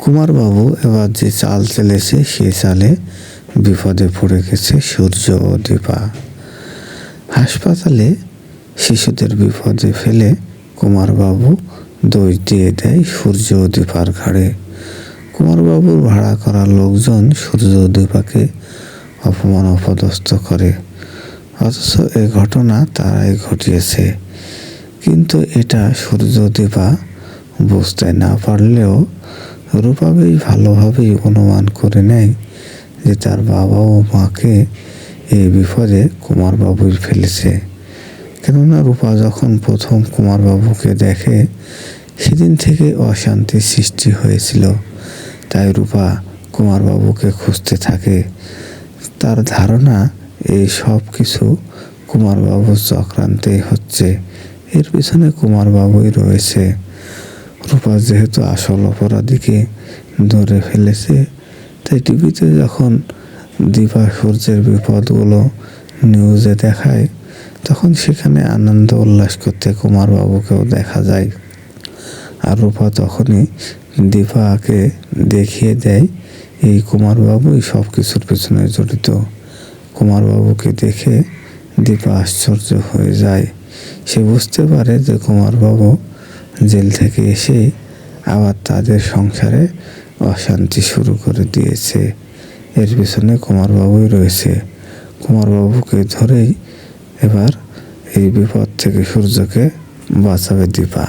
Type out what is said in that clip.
কুমারবাবু এবার যে চাল চেলেছে সে চালে বিপদে পড়ে গেছে সূর্য ও দীপা। হাসপাতালে শিশুদের বিপদে ফেলে কুমারবাবু দোষ দিয়ে দেয় সূর্য ও দীপার ঘাড়ে। কুমারবাবুর ভাড়া করা লোকজন সূর্য ও দীপাকে অপমান অপদস্থ করে, অথচ এ ঘটনা তারাই ঘটিয়েছে। কিন্তু এটা সূর্য দীপা বুঝতে না পারলেও রূপা বেশ ভালোভাবেই অনুমান করে নেয় যে তার বাবা ও মাকে এই বিপদে কুমারবাবুই ফেলেছে। কেননা রূপা যখন প্রথম কুমারবাবুকে দেখে সেদিন থেকে অশান্তির সৃষ্টি হয়েছিল। তাই রূপা কুমারবাবুকে খুঁজতে থাকে। তার ধারণা এই সব কিছু কুমারবাবুর চক্রান্তেই হচ্ছে, এর পিছনে কুমারবাবুই রয়েছে। রূপা যেহেতু আসল অপরাধীকে ধরে ফেলেছে, তাই টিভিতে যখন দীপা সূর্যের বিপদগুলো নিউজে দেখায় তখন সেখানে আনন্দ উল্লাস করতে কুমারবাবুকেও দেখা যায়। আর রূপা তখনই দীপাকে দেখিয়ে দেয় এই কুমারবাবুই সব কিছুর পেছনে জড়িত। কুমারবাবুকে দেখে দীপা আশ্চর্য হয়ে যায়। সে বুঝতে পারে যে কুমারবাবু জেল থেকে এসে আবার তাদের সংসারে অশান্তি শুরু করে দিয়েছে। এর পিছনে কুমারবাবুই রয়েছে। কুমারবাবুকে ধরেই এবার এই বিপদ থেকে সূর্যকে বাঁচাবে দীপা।